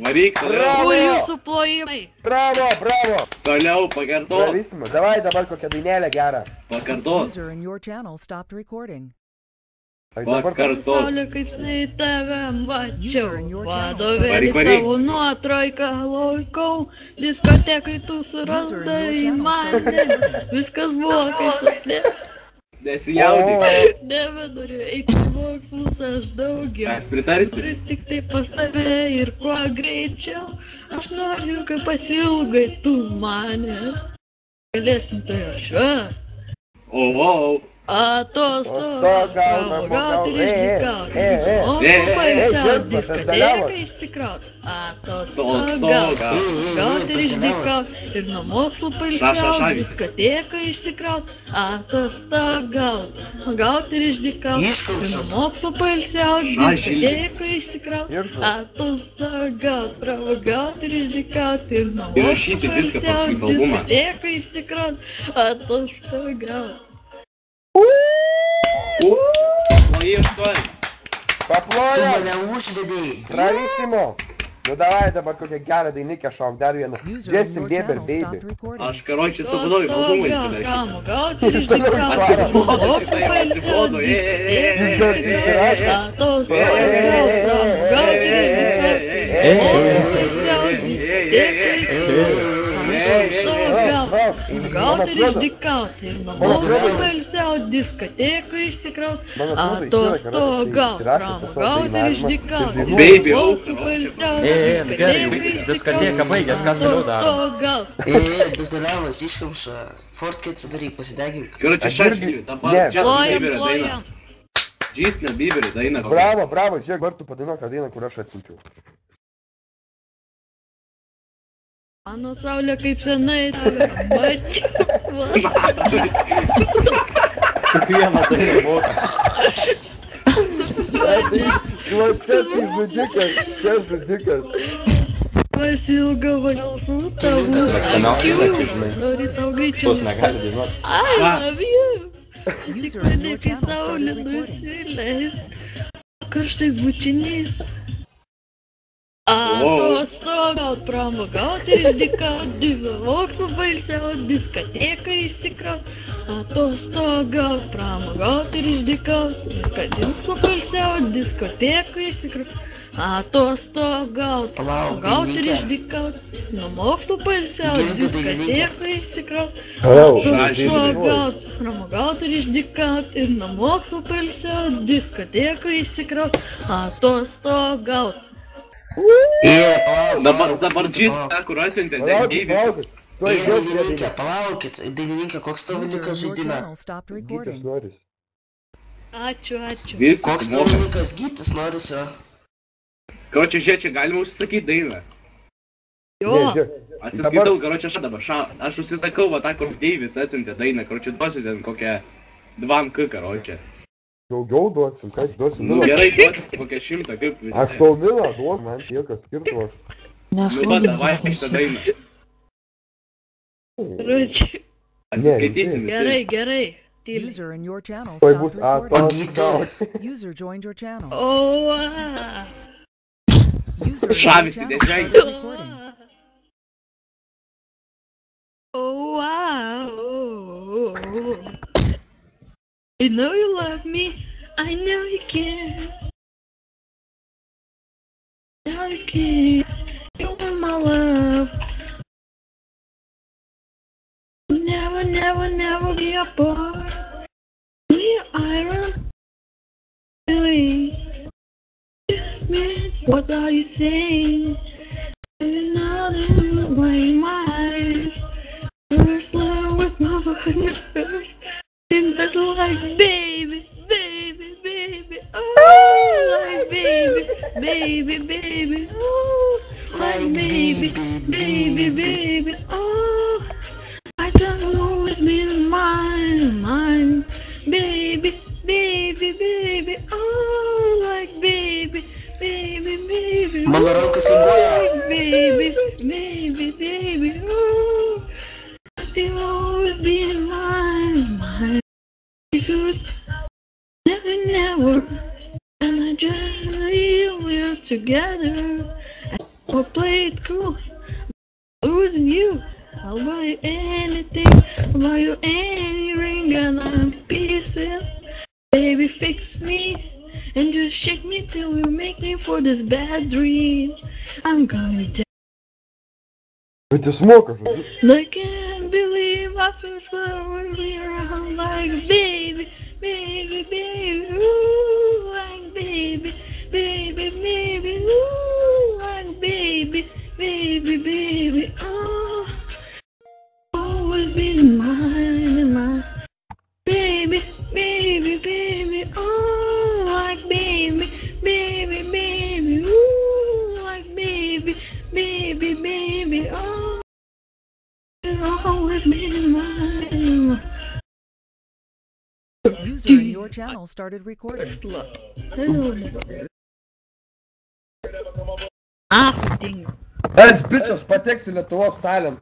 Varyk, toliau. Kur jūsų plojimai? Bravo, bravo. Toliau, pakartok. Bravissimo. Davai dabar kokią dainelę gerą. Pakartok. User in your channel stopped recording. Ai, dabar Pakartok. Saulė kaip snai tave mačiau. Vadovėlį Varyk, varyk. tavo nuotraiką laikau. Diskotekai tu surandai mane. Viskas buvo kaip susplė. Nesijaudyk. Nebenoriu eiti į mokslus aš daugiau. Mes pritarsi. Turiu tik tai pas save ir kuo greičiau. Aš noriu, kad pasilgai tu manęs. Galėsim tai švęst. O. Atostogauti ir išdykauti. O pailsiauti diskoteką išsikrauti. Atostogauti ir išdykauti. Ir nuo mokslų pailsiauti diskoteką išsikrauti. Atostogauti ir išdykauti. Ir nuo mokslų pailsiauti diskoteką išsikrauti. Atostogauti, pramogauti ir išdykauti. Ir nuo mokslų pailsiauti diskoteką išsikrauti. Atostogauti. Plojim, tuoj. Paplojam. Tu mane užvedei. Bravissimo. Nu davai dabar kokią gerą dainikę šauk, dar vieną. User in Justin your Bieber, channel baby. stopped recording. Aš karočiui stopudau į albumą įsileisiu. Pramogauti ir išdykauti. Atsibodo šitai, atsibodo. Gauti ir išdykauti, ir nuo mokslų pailsiauti, diskoteką išsikrauti, atostogauti, pramogauti ir išdykauti, ir nuo mokslų pailsiauti, gerai, diskoteka baigės, ką toliau daro? atostogauti. Bezaliavas iškamša. Fortkę atsidaryk, pasidegink. Karočiui šaškiniu, dabar Justin Plojam, Bieberio daina. plojam. Justin Bieberio daina. Bravo, bravo, žiūrėk, dabar tu padainuok tą dainą, kur aš atsiunčiau. Mano saulė kaip senai tave mačiau. Tik vieną dainą moka. Va čia tai žudikas, čia žudikas. Pasilgau su tavo Mėgstamiausia daina, kai žinai. Nori tau greičiau. Tos negali dainuoti. I love you. User Tik in mane your kai channel saulė started recording. nusileis. Karštais bučiniais. Atostogaut, pramogaut ir išdykaut. Divi mokslų pailsiaut, diskoteką išsikraut. Atostogaut, pramogaut ir išdykaut. Diskadinsų pailsiaut, diskoteką išsikraut. Atostogauti, pramogauti ir išdykauti, nuo mokslų pailsiauti, diskoteką išsikrauti. Atostogauti, pramogauti ir išdykauti, ir nuo mokslų pailsiauti, diskoteką išsikrauti. Atostogauti. Dabar Justin, kur atsiuntė Deividas. Tuoj vėl prie Dainininkė, dainos. palaukit. Dainininkė, koks tavo User nikas in your žaidime? channel stopped Gytis recording. Noris. Ačiū. Visi Koks tavo sumoka. nikas Gytis Noris jo? Karočiui, žiūrėk, čia galima užsisakyti dainą. Jo, Ne, žiūrėk. Atsiskaitau, karočiui, aš užsisakau va tą, kur Deivis atsiuntė dainą. Karočiui, duosiu ten kokią 2 karočiui. Daugiau duosim, ką aš duosim Nu milą. gerai, duosiu kokią 100, kaip visi. Aš tau milą duodu, man tiek skirtumas. Nu va, davai šitą dainą. Ručiai. Atsiskaitysim visi. Gerai. Tyliai. User in your channel Tuoj stopped bus recording. atostogauti. User joined your channel. O, User in your Šavisi channel dėžai. started recording. Oh, wow. I know you love me. I know you care. I know you care. You are my love. Never be apart. We are iron. Really. Just me. What are you saying? And now they're my eyes. First love with my first. And that's like baby. Oh, like baby. Oh, like baby. Oh, I don't always been mine. Baby. Oh, like baby. Mano rankas linguoja. Baby. Oh, you've always been mine. Good. Never. And I just we're together. We'll play it cool. Losing you. I'll buy you anything. I'll buy you any ring and I'm pieces. Baby, fix me. And just shake me till you make me for this bad dream. I'm gonna die. Ты смог уже. I can't believe I feel so really around like baby, baby, baby, ooh, like baby, baby, baby, ooh, like baby, baby, baby, oh, always been mine, baby, baby, baby, oh, like baby, baby, baby, ooh, like baby, baby, baby, oh. Always been mine. User in your channel started recording. Everything. Es bičias pateks į Lietuvos talentų.